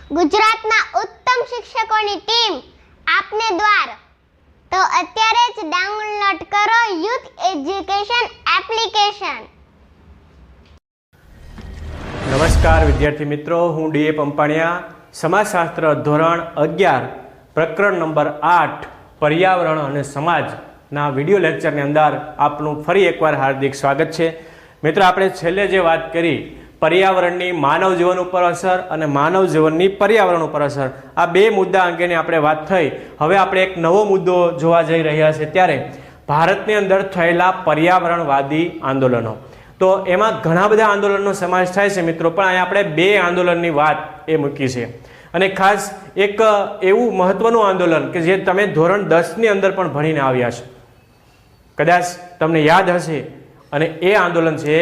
ગુજરાતના ઉત્તમ શિક્ષકોની ટીમ આપને દ્વાર। તો અત્યારે જ ડાઉનલોડ કરો યુથ એજ્યુકેશન એપ્લિકેશન। નમસ્કાર વિદ્યાર્થી મિત્રો, હું ડીએ પંપાણિયા, સમાજશાસ્ત્ર ધોરણ 11 પ્રકરણ નંબર 8 પર્યાવરણ અને સમાજના વિડીયો લેક્ચરની અંદર આપનું ફરી એકવાર હાર્દિક સ્વાગત છે। મિત્રો, આપણે છેલ્લે જે વાત કરી પર્યાવરણની માનવ જીવન ઉપર અસર અને માનવ જીવનની પર્યાવરણ ઉપર અસર, આ બે મુદ્દા અંગેની આપણે વાત થઈ। હવે આપણે એક નવો મુદ્દો જોવા જઈ રહ્યા છે, ત્યારે ભારતની અંદર થયેલા પર્યાવરણવાદી આંદોલનો। તો એમાં ઘણા બધા આંદોલનનો સમાવેશ થાય છે મિત્રો, પણ અહીંયા આપણે બે આંદોલનની વાત એ મૂકી છે, અને ખાસ એક એવું મહત્વનું આંદોલન કે જે તમે ધોરણ 10ની અંદર પણ ભણીને આવ્યા છો, કદાચ તમને યાદ હશે, અને એ આંદોલન છે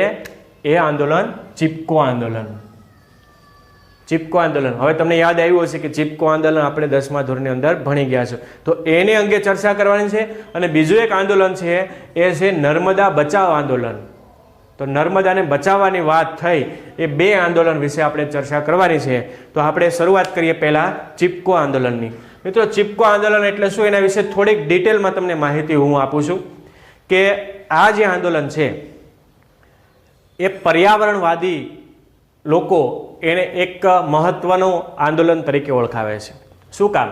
ચીપકો આંદોલન। ચીપકો આંદોલન, હવે તમને યાદ આવ્યું હશે કે ચીપકો આંદોલન આપણે 10મા ધોરણની અંદર ભણી ગયા છો, તો એને અંગે ચર્ચા કરવાની છે। અને બીજું એક આંદોલન છે, એ છે નર્મદા બચાવ આંદોલન। તો નર્મદાને બચાવવાની વાત થઈ, એ બે આંદોલન વિશે આપણે ચર્ચા કરવાની છે। તો આપણે શરૂઆત કરીએ પહેલા ચીપકો આંદોલનની। મિત્રો, ચીપકો આંદોલન એટલે શું, એના વિશે થોડીક ડિટેલમાં તમને માહિતી હું આપું છું કે આ જે આંદોલન છે એ પર્યાવરણવાદી લોકો એને એક મહત્વનું આંદોલન તરીકે ઓળખાવે છે। શું કામ?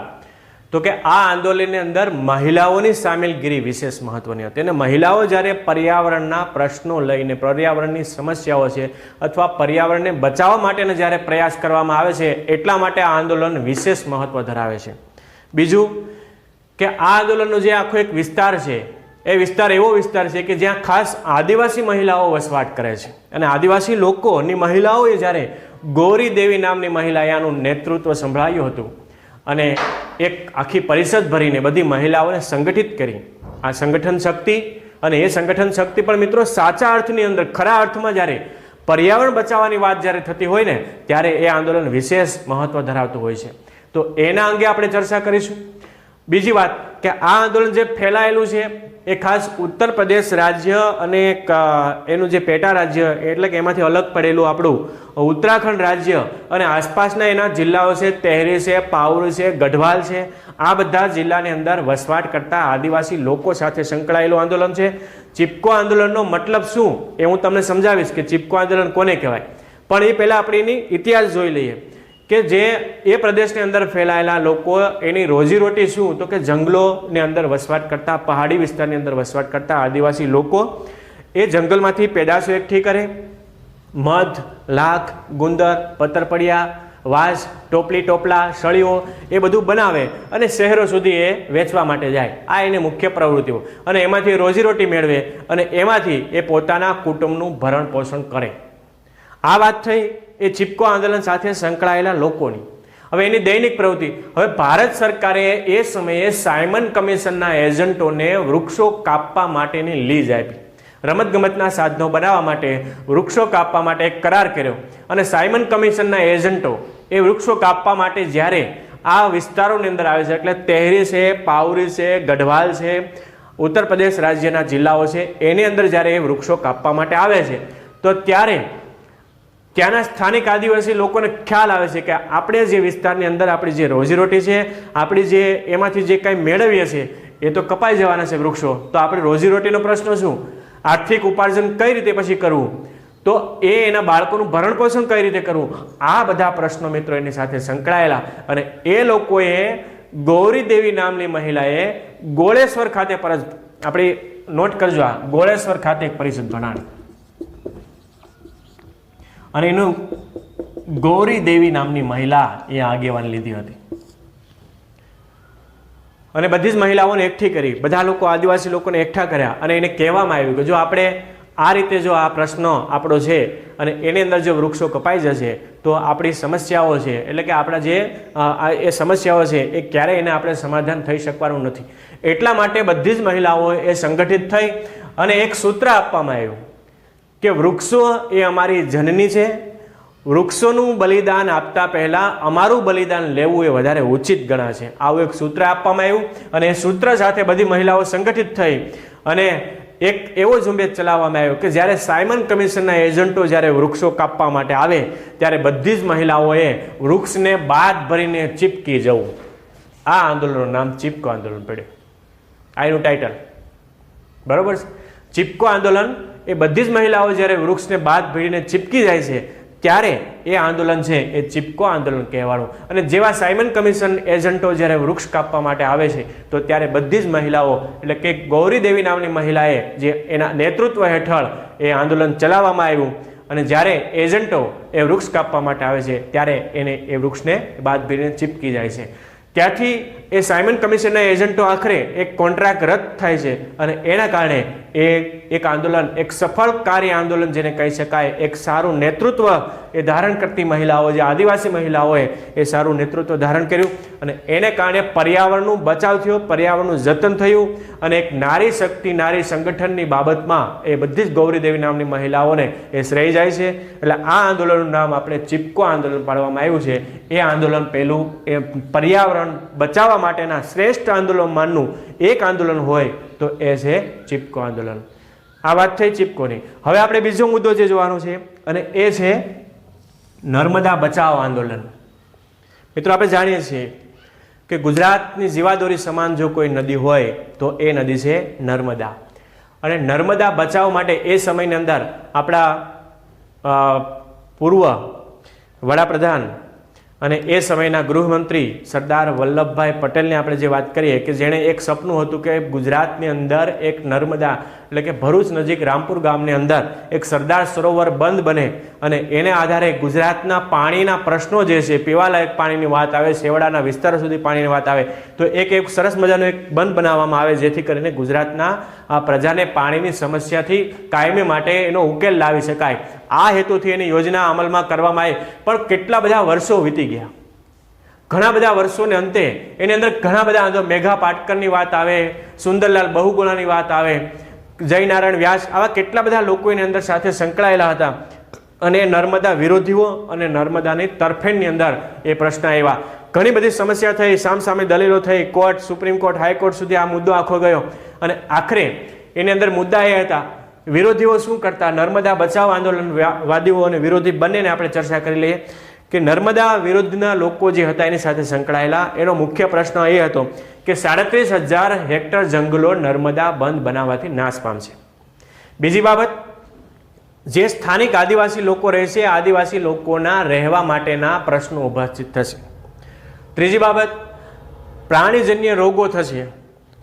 તો કે આ આંદોલનની અંદર મહિલાઓની સામેલગીરી વિશેષ મહત્વની હતી, અને મહિલાઓ જ્યારે પર્યાવરણના પ્રશ્નો લઈને, પર્યાવરણની સમસ્યાઓ છે અથવા પર્યાવરણને બચાવવા માટેનો જ્યારે પ્રયાસ કરવામાં આવે છે, એટલા માટે આ આંદોલન વિશેષ મહત્વ ધરાવે છે। બીજું કે આ આંદોલનનો જે આખો એક વિસ્તાર છે, એ વિસ્તાર એવો વિસ્તાર છે કે જ્યાં ખાસ આદિવાસી મહિલાઓ વસવાટ કરે છે, અને આદિવાસી લોકોની મહિલાઓએ જ્યારે ગૌરી દેવી નામની મહિલાએ આનું નેતૃત્વ સંભાળ્યું હતું, અને એક આખી પરિષદ ભરીને બધી મહિલાઓને સંગઠિત કરી। આ સંગઠન શક્તિ, અને એ સંગઠન શક્તિ પણ મિત્રો સાચા અર્થની અંદર, ખરા અર્થમાં જ્યારે પર્યાવરણ બચાવવાની વાત જ્યારે થતી હોય ને, ત્યારે એ આંદોલન વિશેષ મહત્વ ધરાવતું હોય છે। તો એના અંગે આપણે ચર્ચા કરીશું। બીજી વાત કે આ આંદોલન જે ફેલાયેલું છે એ ખાસ ઉત્તર પ્રદેશ રાજ્ય અને એનું જે પેટા રાજ્ય એટલે કે એમાંથી અલગ પડેલું આપણું ઉત્તરાખંડ રાજ્ય અને આસપાસના એના જિલ્લાઓ છે, તેહરી છે, પાઉર છે, ગઢવાલ છે, આ બધા જિલ્લાની અંદર વસવાટ કરતા આદિવાસી લોકો સાથે સંકળાયેલું આંદોલન છે। ચીપકો આંદોલનનો મતલબ શું એ હું તમને સમજાવીશ કે ચીપકો આંદોલન કોને કહેવાય, પણ એ પહેલાં આપણે એની ઇતિહાસ જોઈ લઈએ કે જે એ પ્રદેશની અંદર ફેલાયેલા લોકો, એની રોજીરોટી શું, તો કે જંગલોની અંદર વસવાટ કરતા, પહાડી વિસ્તારની અંદર વસવાટ કરતા આદિવાસી લોકો એ જંગલમાંથી પેદાશો એકઠી કરે, મધ, લાખ, ગુંદર, પતરપડિયા, વાંસ, ટોપલી ટોપલા, સળીઓ એ બધું બનાવે અને શહેરો સુધી એ વેચવા માટે જાય। આ એની મુખ્ય પ્રવૃત્તિઓ, અને એમાંથી રોજીરોટી મેળવે, અને એમાંથી એ પોતાના કુટુંબનું ભરણ પોષણ કરે। આ વાત થઈ એ ચીપકો આંદોલન સાથે સંકળાયેલા લોકોની। હવે એની દૈનિક પ્રવૃત્તિ, હવે ભારત સરકારે એ સમયે સાયમન કમિશનના એજન્ટોને વૃક્ષો કાપવા માટેની લીઝ આપી, રમતગમતના સાધનો બનાવવા માટે વૃક્ષો કાપવા માટે એક કરાર કર્યો, અને સાયમન કમિશનના એજન્ટો એ વૃક્ષો કાપવા માટે જ્યારે આ વિસ્તારોની અંદર આવે છે, એટલે તેહરી છે, પાઉરી છે, ગઢવાલ છે, ઉત્તર પ્રદેશ રાજ્યના જિલ્લાઓ છે, એની અંદર જ્યારે એ વૃક્ષો કાપવા માટે આવે છે, તો ત્યારે ત્યાંના સ્થાનિક આદિવાસી લોકોને ખ્યાલ આવે છે કે આપણે જે વિસ્તારની અંદર આપણી જે રોજીરોટી છે, આપણી જે એમાંથી જે કંઈ મેળવીએ છીએ એ તો કપાઈ જવાના છે વૃક્ષો, તો આપણે રોજીરોટીનો પ્રશ્ન શું, આર્થિક ઉપાર્જન કઈ રીતે પછી કરવું, તો એ એના બાળકોનું ભરણ પોષણ કઈ રીતે કરવું, આ બધા પ્રશ્નો મિત્રો એની સાથે સંકળાયેલા, અને એ લોકોએ ગૌરી દેવી નામની મહિલાએ ગોળેશ્વર ખાતે આપણે નોટ કરજો, આ ગોળેશ્વર ખાતે એક પરિષદ ભણાવી, અને એનું ગૌરી દેવી નામની મહિલા એ આગેવાની લીધી હતી, અને બધી જ મહિલાઓને એકઠી કરી, બધા લોકો આદિવાસી લોકોને એકઠા કર્યા, અને એને કહેવામાં આવ્યું કે જો આપણે આ રીતે જો આ પ્રશ્ન આપણો છે અને એની અંદર જો વૃક્ષો કપાઈ જશે તો આપણી સમસ્યાઓ છે, એટલે કે આપણા જે એ સમસ્યાઓ છે એ ક્યારેય એને આપણે સમાધાન થઈ શકવાનું નથી। એટલા માટે બધી જ મહિલાઓ એ સંગઠિત થઈ, અને એક સૂત્ર આપવામાં આવ્યું કે વૃક્ષો એ અમારી જનની છે, વૃક્ષોનું બલિદાન આપતા પહેલા અમારું બલિદાન લેવું એ વધારે ઉચિત ગણાશે। આવું એક સૂત્ર આપવામાં આવ્યું, અને એ સૂત્ર સાથે બધી મહિલાઓ સંગઠિત થઈ, અને એક એવો ઝુંબેશ ચલાવવામાં આવ્યો કે જ્યારે સાયમન કમિશનના એજન્ટો જ્યારે વૃક્ષો કાપવા માટે આવે ત્યારે બધી જ મહિલાઓએ વૃક્ષને બાદ ભરીને ચીપકી જવું. આ આંદોલનનું નામ ચીપકો આંદોલન પડ્યું. આ એનું ટાઇટલ, બરોબર છે. ચીપકો આંદોલન એ બધી જ મહિલાઓ જ્યારે વૃક્ષને બાદ ભરીને ચીપકી જાય છે ત્યારે એ આંદોલન છે એ ચીપકો આંદોલન કહેવાનું. અને જેવા સાયમન કમિશન એજન્ટો જ્યારે વૃક્ષ કાપવા માટે આવે છે તો ત્યારે બધી જ મહિલાઓ એટલે કે ગૌરી દેવી નામની મહિલાએ જે એના નેતૃત્વ હેઠળ એ આંદોલન ચલાવવામાં આવ્યું. અને જ્યારે એજન્ટો એ વૃક્ષ કાપવા માટે આવે છે ત્યારે એને એ વૃક્ષને બાદ ભરીને ચીપકી જાય છે. ત્યાંથી એ સાયમન કમિશનના એજન્ટો આખરે એક કોન્ટ્રાક્ટ રદ થાય છે અને એના કારણે એ એક આંદોલન, એક સફળ કાર્ય આંદોલન જેને કહી શકાય, એક સારું નેતૃત્વ એ ધારણ કરતી મહિલાઓ, જે આદિવાસી મહિલાઓએ એ સારું નેતૃત્વ ધારણ કર્યું અને એને કારણે પર્યાવરણનું બચાવ થયો, પર્યાવરણનું જતન થયું અને એક નારી શક્તિ, નારી સંગઠનની બાબતમાં એ બધી જ ગૌરી દેવી નામની મહિલાઓને એ શ્રેય જાય છે. એટલે આ આંદોલનનું નામ આપણે ચીપકો આંદોલન પાડવામાં આવ્યું છે. એ આંદોલન પહેલું એ પર્યાવરણ બચાવવા માટેના શ્રેષ્ઠ આંદોલનમાંનું એક આંદોલન હોય તો એ છે ચીપકો આંદોલન. આ વાત થઈ ચીપકોની. હવે આપણે બીજો મુદ્દો જે જોવાનો છે અને એ છે નર્મદા બચાવ આંદોલન. મિત્રો, આપણે જાણીએ છીએ કે ગુજરાતની જીવાદોરી સમાન જો કોઈ નદી હોય તો એ નદી છે નર્મદા. અને નર્મદા બચાવ માટે એ સમયની અંદર આપણા પૂર્વ વડાપ્રધાન અને એ સમયના ગૃહમંત્રી સરદાર વલ્લભભાઈ પટેલને આપણે જે વાત કરીએ કે જેણે એક સપનું હતું કે ગુજરાતની અંદર એક નર્મદા એટલે કે ભરૂચ નજીક રામપુર ગામની અંદર એક સરદાર સરોવર બંધ બને અને એને આધારે ગુજરાતના પાણીના પ્રશ્નો જે છે, પીવાલાયક પાણીની વાત આવે, છેવાડાના વિસ્તારો સુધી પાણીની વાત આવે તો એક સરસ મજાનો એક બંધ બનાવવામાં આવે જેથી કરીને ગુજરાતના આ પ્રજાને પાણીની સમસ્યાથી કાયમી માટે એનો ઉકેલ લાવી શકાય. આ હેતુથી એની યોજના અમલમાં કરવામાં આવી. પણ કેટલા બધા વર્ષો વીતી ગયા, ઘણા બધા વર્ષોને અંતે એની અંદર ઘણા બધા મેઘા પાટકરની વાત આવે, સુંદરલાલ બહુગુણાની વાત આવે, જયનારાયણ વ્યાસ, આવા કેટલા બધા લોકો એની અંદર સાથે સંકળાયેલા હતા. અને નર્મદા વિરોધીઓ અને નર્મદાની તરફેણની અંદર એ પ્રશ્ન આવ્યા. ઘણી બધી સમસ્યા થઈ, સામસામે દલીલો થઈ, કોર્ટ, સુપ્રીમ કોર્ટ, હાઈકોર્ટ સુધી આ મુદ્દો આખો ગયો. અને આખરે એની અંદર મુદ્દા એ હતા, વિરોધીઓ શું કરતા, નર્મદા બચાવ આંદોલન વાદીઓ અને વિરોધી બંનેને આપણે ચર્ચા કરી લઈએ કે નર્મદા વિરોધના લોકો જે હતા એની સાથે સંકળાયેલા એનો મુખ્ય પ્રશ્ન એ હતો કે 37,000 હેક્ટર જંગલો નર્મદા બંધ બનાવવાથી નાશ પામશે. બીજી બાબત, જે સ્થાનિક આદિવાસી લોકો રહેશે, આદિવાસી લોકોના રહેવા માટેના પ્રશ્નો ઉપસ્થિત થશે. ત્રીજી બાબત, પ્રાણીજન્ય રોગો થશે.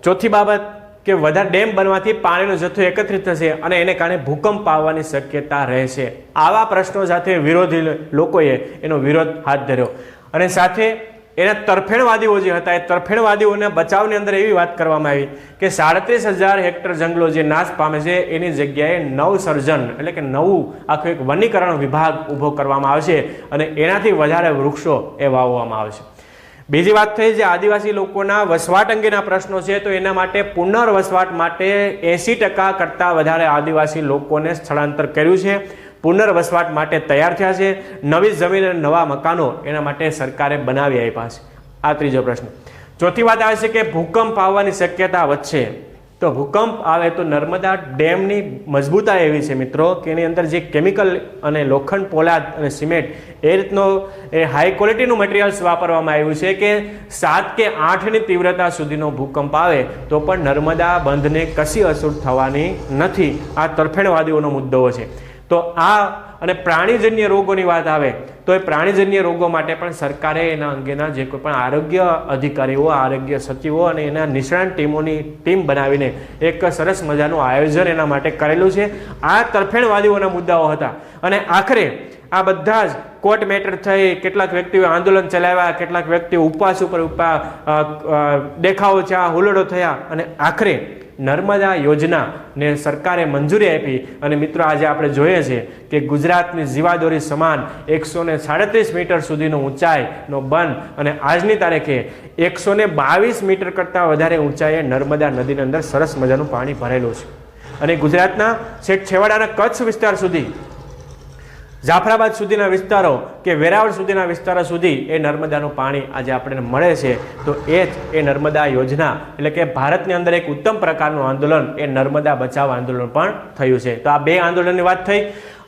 ચોથી બાબત કે વધારે ડેમ બનવાથી પાણીનો જથ્થો એકત્રિત થશે અને એને કારણે ભૂકંપ આવવાની શક્યતા રહેશે. આવા પ્રશ્નો સાથે વિરોધી લોકોએ એનો વિરોધ હાથ ધર્યો. અને સાથે એના તરફેણવાદીઓ જે હતા એ તરફેણવાદીઓના બચાવની અંદર એવી વાત કરવામાં આવી કે 37,000 હેક્ટર જંગલો જે નાશ પામે છે એની જગ્યાએ નવસર્જન એટલે કે નવું આખું એક વનીકરણ વિભાગ ઊભો કરવામાં આવશે અને એનાથી વધારે વૃક્ષો એ વાવવામાં આવશે. બીજી વાત થઈ જે આદિવાસી લોકોના વસવાટ અંગેના પ્રશ્નો છે તો એના માટે પુનર્વસવાટ માટે 80% કરતાં વધારે આદિવાસી લોકોને સ્થળાંતર કર્યું છે, પુનર્વસવાટ માટે તૈયાર થયા છે. નવી જમીન અને નવા મકાનો એના માટે સરકારે બનાવી આપ્યા છે. આ ત્રીજો પ્રશ્ન. ચોથી વાત આવે છે કે ભૂકંપ આવવાની શક્યતા વધશે. તો ભૂકંપ આવે તો નર્મદા ડેમની મજબૂતાઈ એવી છે મિત્રો કે એની અંદર જે કેમિકલ અને લોખંડ, પોલાદ અને સિમેન્ટ એ રીતનો એ હાઈ ક્વોલિટીનું મટીરિયલ્સ વાપરવામાં આવ્યું છે કે 7 કે 8ની તીવ્રતા સુધીનો ભૂકંપ આવે તો પણ નર્મદા બંધને કશી અસર થવાની નથી. આ તરફેણવાદીઓનો મુદ્દો છે. તો આ અને પ્રાણીજન્ય રોગોની વાત આવે તો એ પ્રાણીજન્ય રોગો માટે પણ સરકારે એના અંગેના જે કોઈ પણ આરોગ્ય અધિકારીઓ, આરોગ્ય સચિવો અને એના નિષ્ણાંત ટીમોની ટીમ બનાવીને એક સરસ મજાનું આયોજન એના માટે કરેલું છે. આ તરફેણવાદીઓના મુદ્દાઓ હતા અને આખરે આ બધા જ કોર્ટ મેટર થઈ, કેટલાક વ્યક્તિઓ આંદોલન ચલાવ્યા, કેટલાક વ્યક્તિઓ ઉપવાસ ઉપર દેખાવો થયા, હુલડો થયા અને આખરે નર્મદા યોજનાને સરકારે મંજૂરી આપી. અને મિત્રો આજે આપણે જોઈએ છીએ કે ગુજરાતની જીવાદોરી સમાન 137 મીટર સુધીનો ઊંચાઈનો બંધ અને આજની તારીખે 122 મીટર કરતાં વધારે ઊંચાઈએ નર્મદા નદીની અંદર સરસ મજાનું પાણી ભરેલું છે. અને ગુજરાતના છેવાડાના કચ્છ વિસ્તાર સુધી જાફરાબાદ સુધીના વિસ્તારો કે વેરાવળ સુધીના વિસ્તારો સુધી એ નર્મદાનું પાણી આજે આપણને મળે છે. તો એ જ એ નર્મદા યોજના એટલે કે ભારતની અંદર એક ઉત્તમ પ્રકારનું આંદોલન એ નર્મદા બચાવ આંદોલન પણ થયું છે. તો આ બે આંદોલનની વાત થઈ.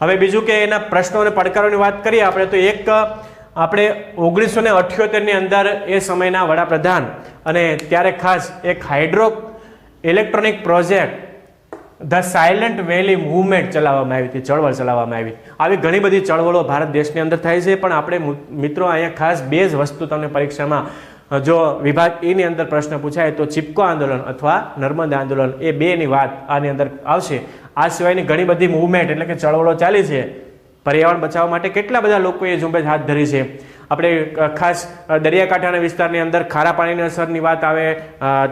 હવે બીજું કે એના પ્રશ્નો અને પડકારોની વાત કરીએ આપણે તો એક આપણે 1978ની અંદર એ સમયના વડાપ્રધાન અને ત્યારે ખાસ એક hydro electronic project the silent valley movement ચલાવવામાં આવી હતી, ચળવળ ચલાવવામાં આવી. આવી ઘણી બધી ચળવળો ભારત દેશની અંદર થાય છે, પણ આપણે મિત્રો અહીંયા ખાસ બે જ વસ્તુ તમને પરીક્ષામાં જો વિભાગ એની અંદર પ્રશ્ન પૂછાય તો ચિપકો આંદોલન અથવા નર્મદા આંદોલન એ બેની વાત આની અંદર આવશે. આ સિવાયની ઘણી બધી મૂવમેન્ટ એટલે કે ચળવળો ચાલી છે. પર્યાવરણ બચાવવા માટે કેટલા બધા લોકોએ ઝુંબેશ હાથ ધરી છે. આપણે ખાસ દરિયાકાંઠાના વિસ્તારની અંદર ખારા પાણીની અસરની વાત આવે,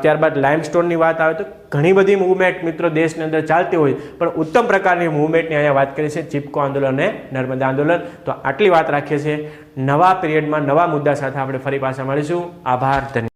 ત્યારબાદ લાઇમસ્ટોનની વાત આવે, તો ઘણી બધી મૂવમેન્ટ મિત્રો દેશની અંદર ચાલતી હોય, પણ ઉત્તમ પ્રકારની મૂવમેન્ટની અહીંયા વાત કરી છે ચિપકો આંદોલન અને નર્મદા આંદોલન. તો આટલી વાત રાખીએ છીએ. નવા પીરિયડમાં નવા મુદ્દા સાથે આપણે ફરી પાછા મળીશું. આભાર, ધન્યવાદ.